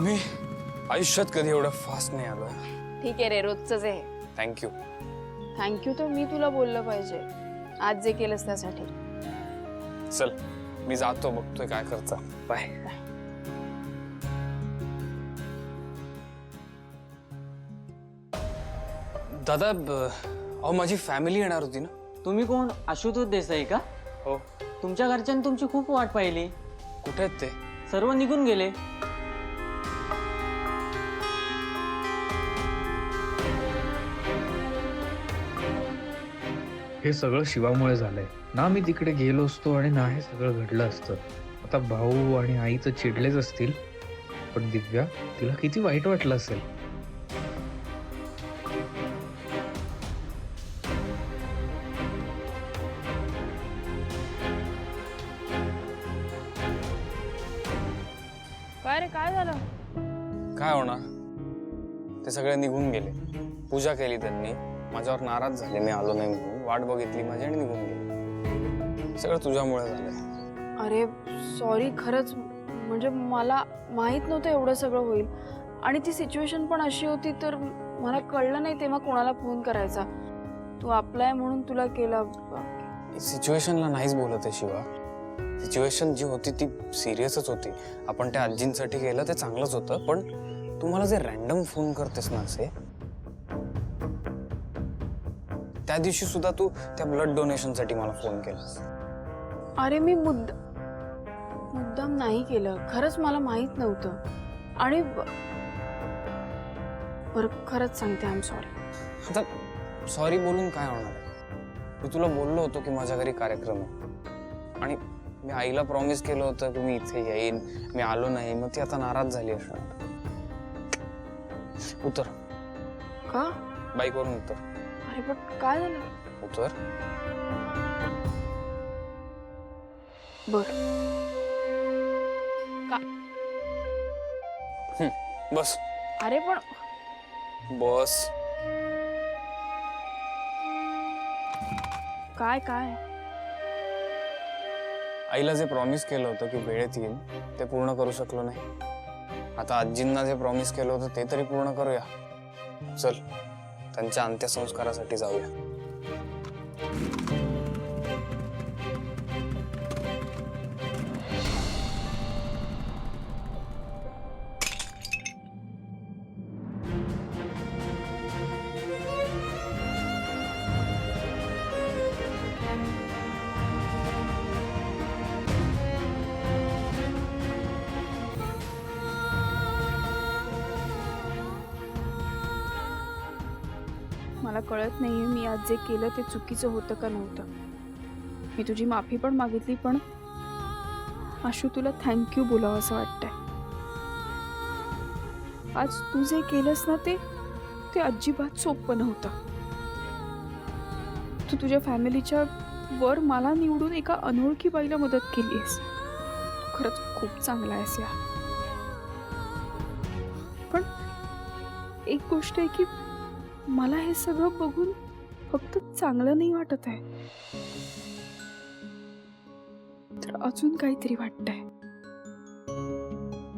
मी आयुष्यात कधी एवढं फास्ट नाही आलो. ठीक आहे रे, रोजच आहे. थँक्यू. थँक्यू तर मी तुला बोललं पाहिजे आज जे केलंस त्यासाठी. चल मी जातो, बघतोय काय करता. बाय. दादा अहो माझी फॅमिली येणार होती ना. तुम्ही कोण? आशुतोष देसाई का? हो. तुमच्या घरच्यांनी तुमची खूप वाट पाहिली. कुठे आहेत ते? सर्व निघून गेले. हे सगळं शिवामुळे झालंय ना. मी तिकडे गेलो असतो आणि ना हे सगळं घडलं असतं. आता भाऊ आणि आई तर चिडलेच असतील, पण दिव्या, तिला किती वाईट वाटलं असेल. काय रे, काय झालं? काय होणार, ते सगळे निघून गेले. पूजा केली त्यांनी, माझ्यावर नाराज झाले मी आलो नाही म्हणून. वाट बघितली माझी आणि निघून गेले. सगळं तुझ्यामुळे झालंय. अरे सॉरी, खरंच म्हणजे मला माहित नव्हतं एवढं सगळं होईल. आणि ती सिच्युएशन पण अशी होती तर मला कळलं नाही तेव्हा कोणाला फोन करायचा. तू आपलाय म्हणून तुला केलं. सिच्युएशनला नाहीच बोलत आहे शिवा. सिच्युएशन जी होती ती सिरियसच होती. आपण त्या आजींसाठी केलं ते चांगलंच होतं, पण तू मला जे रॅन्डम फोन करतेस ना असे, त्या दिवशी सुद्धा तू त्या ब्लड डोनेशनसाठी मला फोन केलास. अरे मी मुद्दाम नाही केलं, खरंच मला माहित नव्हतं. आणि बरं खरंच सांगते, आय एम सॉरी. आता सॉरी बोलून काय होणार आहे? मी तुला बोललो होतो की माझ्या घरी कार्यक्रम आहे आणि मी आईला प्रॉमिस केलं होतं की मी इथे येईन. मी आलो नाही, मग ती आता नाराज झाली असणार. उतर. का? बाईकवरून उतर. अरे पण काय झालं? उतर. बर का? बस. अरे पण बस. काय काय? आईला जे प्रॉमिस केलं होतं की वेळेत येईल ते पूर्ण करू शकलो नाही. आता आजींना जे प्रॉमिस केलं होतं ते तरी पूर्ण करूया. चल त्यांच्या अंत्यसंस्कारासाठी जाऊया. मला कळत नाहीये मी आज जे केलं ते चुकीचं होतं का नव्हतं. मी तुझी माफी पण मागितली, पण आशू तुला थँक्यू बोलावं असं वाटतंय. आज तू जे केलंस ना ते अजिबात सोपं नव्हतं. तू तुझ्या फॅमिलीच्या वर मला निवडून एका अनोळखी बाईला मदत केलीस. तू खरंच खूप चांगला आहेस यार. पण एक गोष्ट आहे की मला हे सगळं बघून फक्त चांगलं नाही वाटत आहे, तर अजून काहीतरी वाटतंय.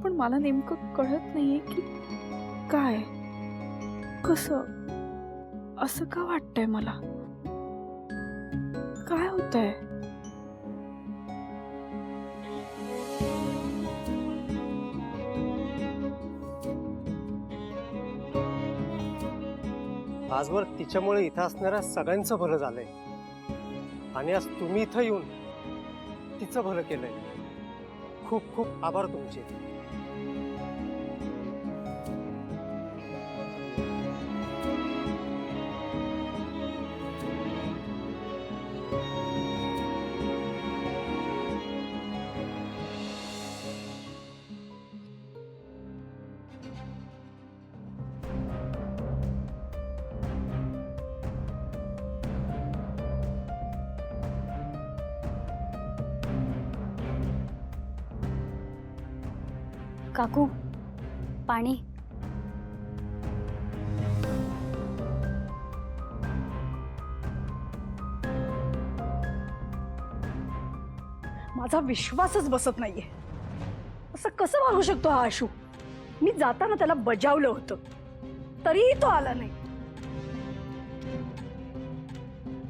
पण मला नेमकं कळत नाहीये की काय, कसं, असं का वाटतंय मला. काय होतंय? आजवर तिच्यामुळे इथं असणाऱ्या सगळ्यांचं भलं झालंय आणि आज तुम्ही इथं येऊन तिचं भलं केलंय. खूप खूप आभार तुमचे. काकू, पाणी. माझा विश्वासच बसत नाहीये. असं कसं वागू शकतो हा आशू? मी जाताना त्याला बजावलं होतं, तरीही तो आला नाही.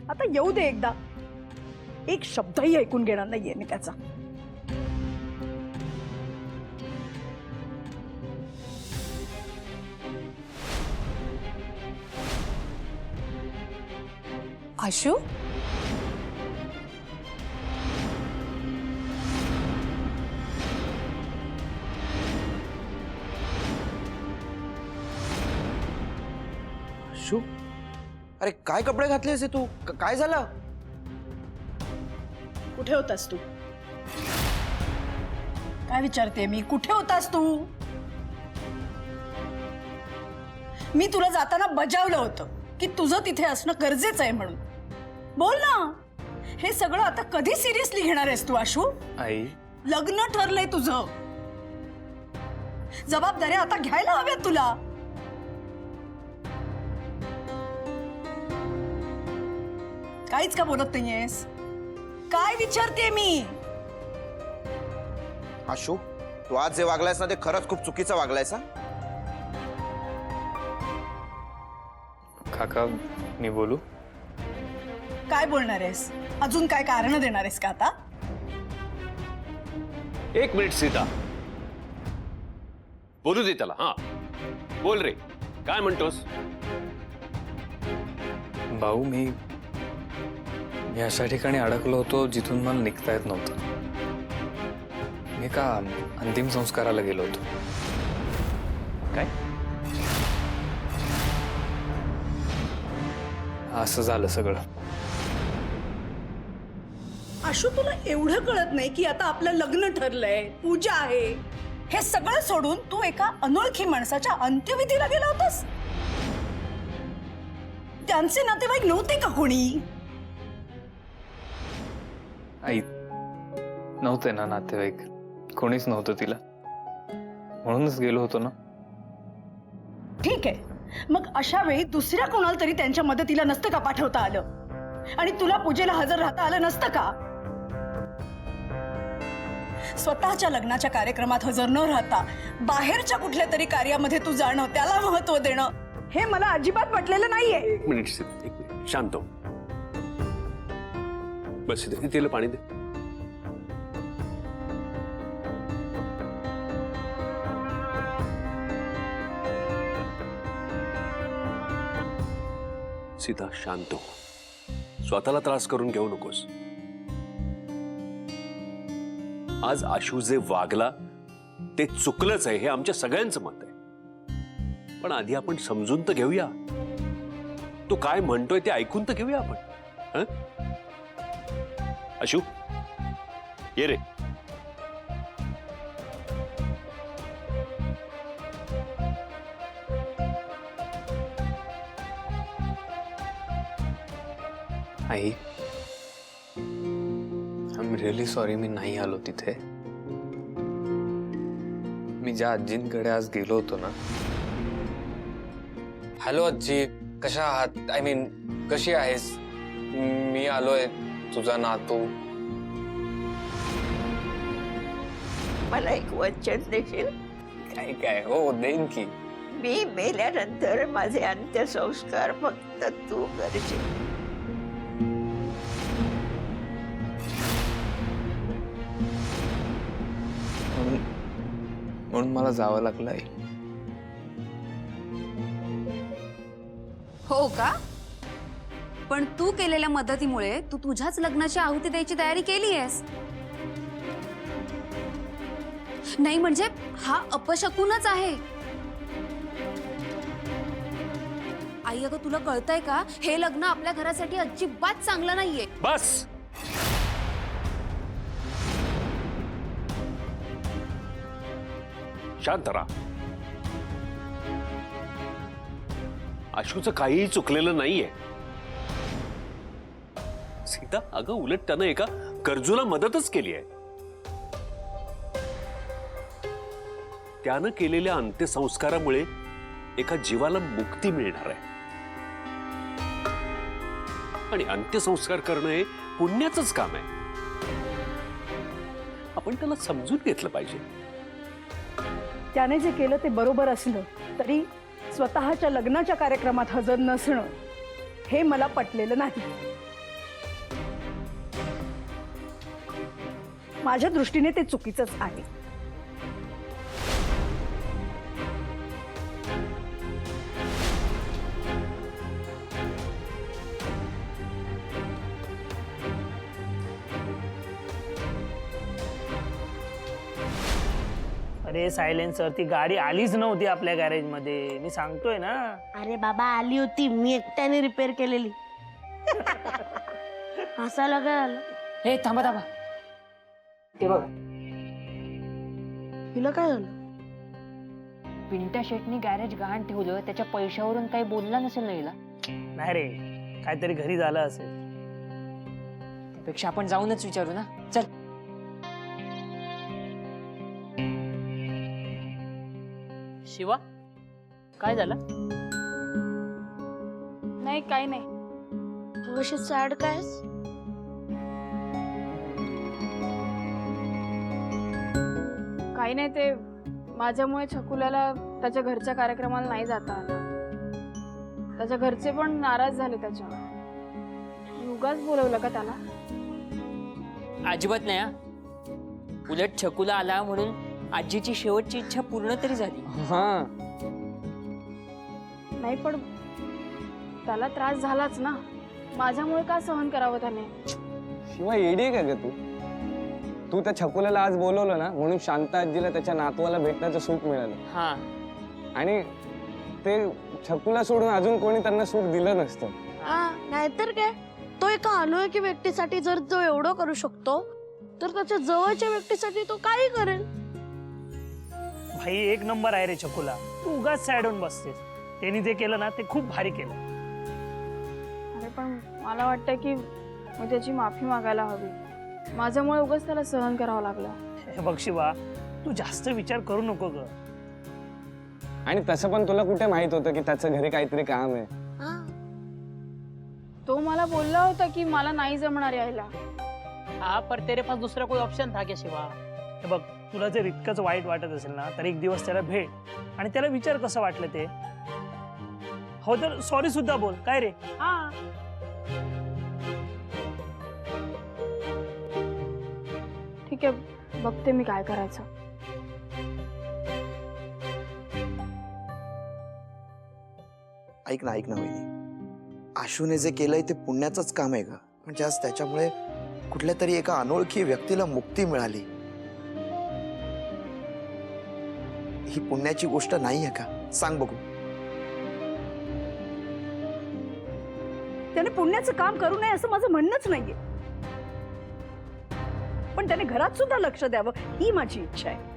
आता येऊ दे एकदा. एक शब्दही ऐकून घेणार नाहीये मी त्याचा. आशू, शू, अरे काय कपडे घातलेस हे तू? काय झालं? कुठे होतास तू? काय विचारते मी, कुठे होतास तू? मी तुला जाताना बजावलं होतं की तुझं तिथे असणं गरजेचं आहे म्हणून. बोल ना, हे सगळं आता कधी सिरियसली घेणार आहेस तू आशू? आई, लग्न ठरलंय तुझं, जबाबदाऱ्या आता घ्यायला हव्यात तुला. काहीच का बोलत नाहीयेस? काय विचारते मी? आशू, तू आज जे वागलायस ना ते खरंच खूप चुकीचं वागलायस हा. काका मी बोलू? काय बोलणार आहेस? अजून काय कारण देणार आहेस का आता? एक मिनिट सीता, बोलू दे त्याला. हा बोल रे, काय म्हणतोस? भाऊ, मी अशा ठिकाणी अडकलो होतो जिथून मला निघता येत नव्हतं. मी एका अंतिम संस्काराला गेलो होतो. काय? असं झालं सगळं. आशू, तुला एवढं कळत नाही की आता आपलं लग्न ठरलंय, पूजा आहे, हे सगळं सोडून तू एका अनोळखी माणसाच्या अंत्यविधीला गेला होतास? त्यांचे नातेवाईक नव्हते का कोणी? आई, नव्हते ना नातेवाईक, कोणीच नव्हतं तिला, म्हणूनच गेलो होतो ना. ठीक आहे, मग अशा वेळी दुसऱ्या कोणाला तरी त्यांच्या मदतीला नसतं का पाठवता आलं? आणि तुला पूजेला हजर राहता आलं नसतं का? स्वतःच्या लग्नाच्या कार्यक्रमात हजर न राहता बाहेरच्या कुठल्या तरी कार्यामध्ये तू जाणं, त्याला महत्व देणं, हे मला अजिबात पटलेलं नाहीये. एक मिनिट सीता, एक मिनिट, शांत हो. बस इथे तिला पाणी दे. सीता, शांत हो. स्वतःला त्रास करून घेऊ नकोस. आज आशू जे वागला ते चुकलंच आहे, हे आमच्या सगळ्यांचं मत आहे. पण आधी आपण समजून तर घेऊया. तो काय म्हणतोय ते ऐकून तर घेऊया आपण. हं? आशू, ये रे. आई, आय एम रिअली सॉरी मी नाही आलो तिथे. मी ज्या आजींकडे आज गेलो होतो ना. हॅलो आजी, कशा आहात? आय मीन कशी आहेस? मी आलोय, तुझा नातू. मला एक वचन देशील? काय काय? हो देईन की. मी मेल्यानंतर माझे अंत्यसंस्कार फक्त तू करशील. म्हणून मला जावं लागलंय. हो का? पण तू केलेल्या मदतीमुळे तू तुझ्याच लग्नाची आहुती द्यायची तयारी केली आहेस. नाही म्हणजे हा अपशकुनच आहे. आई, अगं तुला कळतंय का? हे लग्न आपल्या घरासाठी अजिबात चांगलं नाहीये. बस. शांत राहा. आशूचं काहीही चुकलेलं नाहीये. सीता, अगं उलट त्यानं एका गरजूला मदतच केली आहे. त्यानं केलेल्या अंत्यसंस्कारामुळे एका जीवाला मुक्ती मिळणार आहे. आणि अंत्यसंस्कार करणं हे पुण्याचंच काम आहे. आपण त्याला समजून घेतलं पाहिजे. त्याने जे केलं ते बरोबर असलं तरी स्वतःच्या लग्नाच्या कार्यक्रमात हजर नसणं हे मला पटलेलं नाही. माझ्या दृष्टीने ते चुकीचंच आहे. अरे सायलेन्सर, ती गाडी आलीच नव्हती आपल्या गॅरेज मध्ये, मी सांगतोय ना. अरे बाबा आली होती, मी एकट्याने रिपेअर केलेली. हसायला काय आलं? हे थांबा थांबा, ते बघ हिला काय झालं? पिंट्या शेटनी गॅरेज गहाण ठेवलं, त्याच्या पैशावरून काही बोलला नसेल ना हिला. नाही रे, काहीतरी घरी झालं असेल. त्यापेक्षा आपण जाऊनच विचारू ना. चल. शिवा, काय झालं? नाही काही नाही. अशी सॅड काय? काही नाही, ते माझ्यामुळे छकुल्याला त्याच्या घरच्या कार्यक्रमाला नाही जाता आलं. त्याच्या घरचे पण नाराज झाले त्याच्यावर. उगाच बोलवलं का त्याला? अजिबात नाही हा. उलट छकुला आला म्हणून आजीची शेवटची इच्छा पूर्ण तरी झाली. हा, नाही पण त्याला त्रास झालाच ना. माझ्यामुळे का सहन करावं त्याने? शिवाय येडी आहे का ग तू? तू त्या छकुल्याला आज बोलवलं ना म्हणून शांता आजीला त्याच्या नातवाला भेटण्याचं सुख मिळालं. हा, आणि ते छकुला सोडून अजून कोणी त्यांना सुख दिलं नसतं. नाहीतर काय, तो एका अनोळखी व्यक्तीसाठी जर तो एवढं करू शकतो तर त्याच्या जवळच्या व्यक्तीसाठी तो काही करेल. भाई एक नंबर आहे रे छकुला, तू उगाच सॅड होऊन बसतेस. त्यांनी जे केलं ना ते खूप भारी केलं. अरे पण मला वाटतं की मी त्याची माफी मागायला हवी. माझ्यामुळे उगाच त्याला सहन करावं लागलं. हे बघ शिवा, तू जास्त विचार करू नको ग. आणि तसं पण तुला कुठे माहित होतं की त्याचं घरी काहीतरी काम आहे? तो मला बोलला होता की मला नाही जमणार यायला. हा, पर तेरे पास दुसरा कोई ऑप्शन था क्या शिवा? हे बघ, तुला जर इतकंच वाईट वाटत असेल ना तर एक दिवस त्याला भेट आणि त्याला विचार कसं वाटलं ते. हो तर सॉरी सुद्धा बोल. काय रे? हा, ठीक आहे, बघते मी काय करायचं. ऐक ना वहिनी, आशूने जे केलंय ते पुण्याचंच काम आहे का? म्हणजे आज त्याच्यामुळे कुठल्या तरी एका अनोळखी व्यक्तीला मुक्ती मिळाली. ही पुण्याची गोष्ट नाहीये का? सांग बघू. त्याने पुण्याचं काम करू नये असं माझं म्हणणंच नाहीये, पण त्याने घरात सुद्धा लक्ष द्यावं ही माझी इच्छा आहे.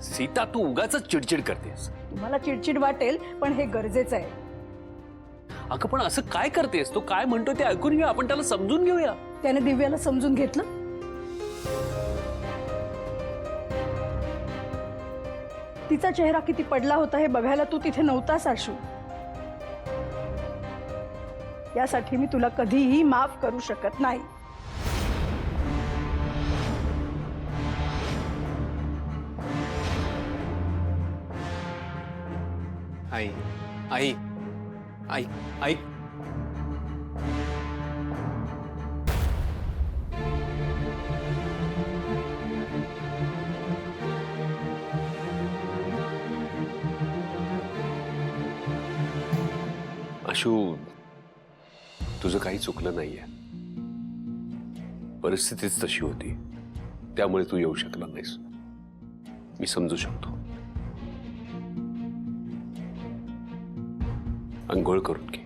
सीता, तू उगाच चिडचिड करतेस. तुम्हाला चिडचिड वाटेल पण हे गरजेचं आहे. अगं पण असं काय करतेस? तो काय म्हणतो ते ऐकून घेऊया, आपण त्याला समजून घेऊया. त्याने दिव्याला समजून घेतलं. तिचा चेहरा किती पडला होता हे बघायला तू तिथे नव्हतास आशू. यासाठी मी तुला कधीही माफ करू शकत नाही. आई आई आई आई आशू, तुझं काही चुकलं नाहीये. परिस्थितीच तशी होती, त्यामुळे तू येऊ शकला नाहीस. मी समजू शकतो. अंघोळ करून घे.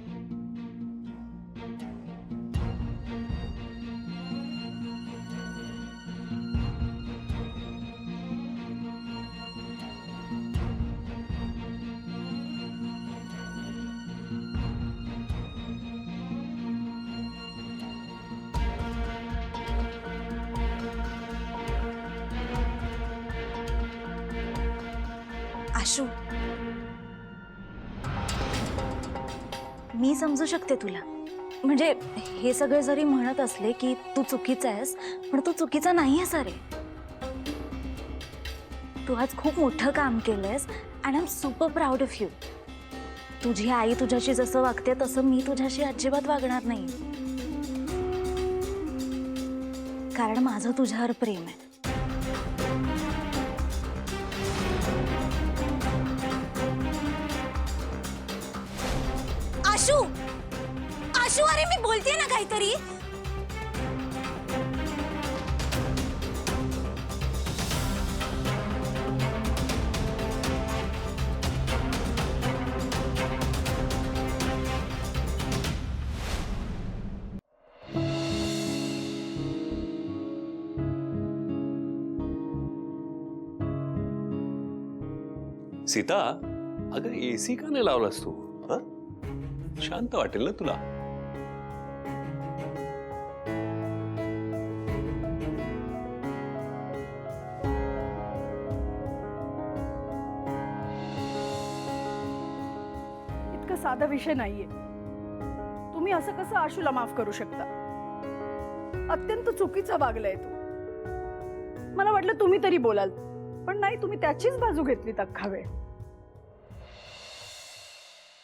आशू, मी समजू शकते तुला. म्हणजे हे सगळे जरी म्हणत असले की तू चुकीचा आहेस, पण तू चुकीचा नाही आहेस. अरे तू आज खूप मोठं काम केलंयस and I am super proud of you. तुझी आई तुझ्याशी जसं वागते तसं मी तुझ्याशी अजिबात वागणार नाही, कारण माझं तुझ्यावर प्रेम आहे. आशू, आशू, अरे मी बोलतेय ना काहीतरी. सीता, अगं एसी का नाही लावलास तू? हा, शांत वाटेल ना तुला. इतका साधा विषय नाहीये. तुम्ही असं कसं आशूला माफ करू शकता? अत्यंत चुकीचा वागलाय तू. मला वाटलं तुम्ही तरी बोलाल, पण नाही, तुम्ही त्याचीच बाजू घेतलीत अख्खा वेळ.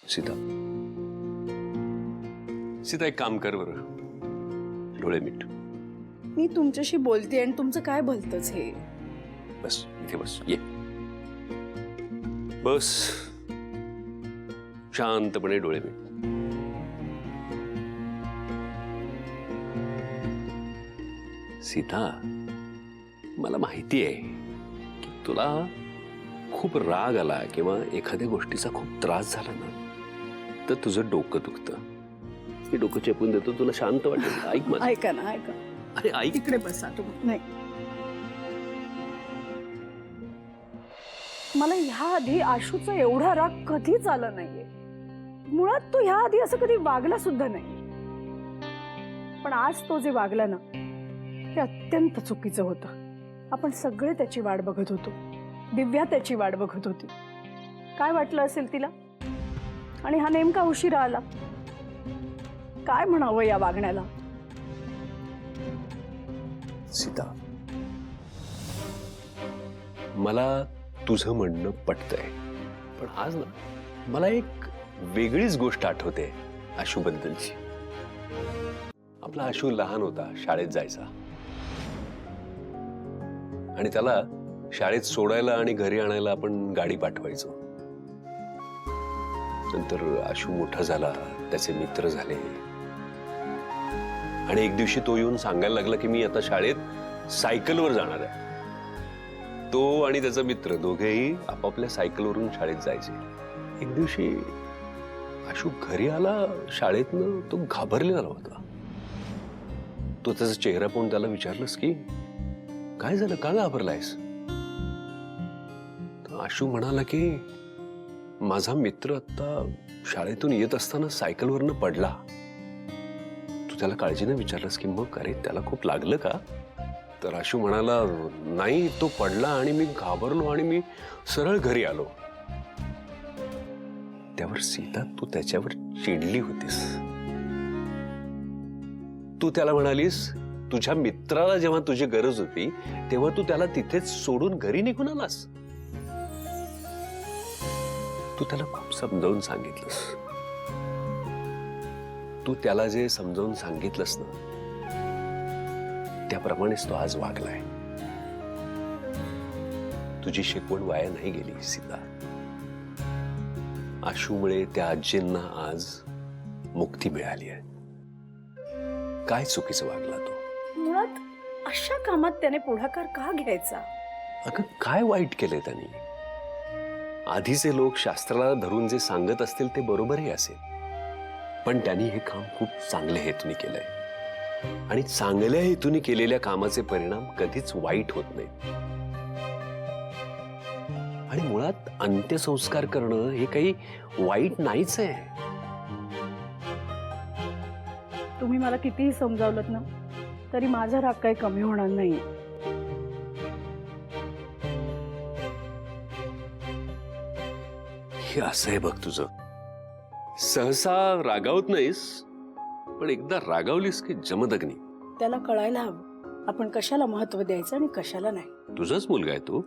सीता, सीता एक काम कर बरं, डोळे मीट. मी तुमच्याशी बोलते आणि तुमचं काय भलतंच हे? बस इथे बस, ये बस, शांतपणे डोळे मीट. सीता, मला माहिती आहे की तुला खूप राग आला किंवा एखाद्या गोष्टीचा खूप त्रास झाला ना, तर तुझं डोकं दुखतं. मी डोकं चेपून देतो, तुला शांत वाटेल. ऐक मला. ऐका ना, ऐका. अरे ऐक. इकडे बसा तुम्ही. नाही, मला ह्या आधी आशूचा एवढा राग कधीच आला नाहीये. मुळात तो ह्या आधी असं कधी वागला सुद्धा नाही. पण आज तो जे वागला ना, ते अत्यंत चुकीचं होतं. आपण सगळे त्याची वाट बघत होतो. दिव्या त्याची वाट बघत होती. काय वाटलं असेल तिला? आणि हा नेमका उशिरा आला. काय म्हणावं या वागण्याला? सीता, मला तुझं म्हणणं पटतंय, पण आज ना मला एक वेगळीच गोष्ट आठवते आशू बद्दलची. आपला आशू लहान होता, शाळेत जायचा आणि त्याला शाळेत सोडायला आणि घरी आणायला आपण गाडी पाठवायचो. नंतर आशू मोठा झाला, त्याचे मित्र झाले आणि एक दिवशी तो येऊन सांगायला लागला की मी आता शाळेत सायकलवर जाणार आहे. तो आणि त्याचा मित्र दोघेही आपापल्या सायकलवरून शाळेत जायचे. एक दिवशी आशू घरी आला शाळेतनं, तो घाबरलेला होता. तो त्याचा चेहरा पाहून त्याला विचारलंस की काय झालं, का घाबरलायस? तर आशू म्हणाला की माझा मित्र आता शाळेतून येत असताना सायकलवरनं पडला. तू त्याला काळजीने विचारलंस की मग अरे त्याला खूप लागलं का? तर आशू म्हणाला नाही, तो पडला आणि मी घाबरलो आणि मी सरळ घरी आलो. त्यावर सीता, तू त्याच्यावर चिडली होतीस. तू त्याला म्हणालीस तुझ्या मित्राला जेव्हा तुझी गरज होती तेव्हा तू त्याला तिथेच सोडून घरी निघून आलास. तू त्याला खूप समजावून सांगितलंस. तू त्याला जे समजावून सांगितलंस ना, त्याप्रमाणेच तो आज वागलाय. तुझी शिकवण वाया नाही गेली सीता. आशूमुळे त्या आजींना आज मुक्ती मिळाली आहे. काय चुकीचं वागला तो? मुळात अशा कामात त्याने पुढाकार का घ्यायचा? अगं काय वाईट केलंय त्यांनी? आधीचे लोक शास्त्राला धरून जे सांगत असतील ते बरोबरही असेल, पण त्यांनी हे काम खूप चांगल्या हेतूने केलंय आणि चांगल्या हेतूने केलेल्या कामाचे परिणाम कधीच वाईट होत नाहीत. आणि मुळात अंत्यसंस्कार करणं हे काही वाईट नाहीच आहे. तुम्ही मला कितीही समजावलं ना, तरी माझा राग काही कमी होणार नाही. हे असं आहे बघ तुझं. सहसा रागावत नाहीस, पण एकदा रागावलीस की जमदग्नी. त्याला कळायला हवं आपण कशाला महत्व द्यायचं आणि कशाला नाही. तुझाच मुलगा आहे तो.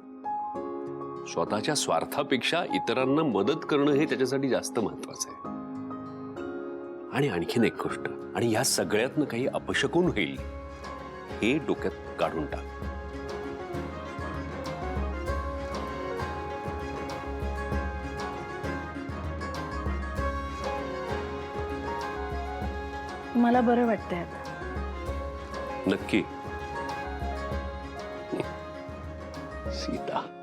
स्वतःच्या स्वार्थापेक्षा इतरांना मदत करणं हे त्याच्यासाठी जास्त महत्वाचं आहे. आणि आणखीन एक गोष्ट, आणि या सगळ्यातनं काही अपशकून होईल हे डोक्यात काढून टाक. मला बरं वाटतंय आता. नक्की सीता.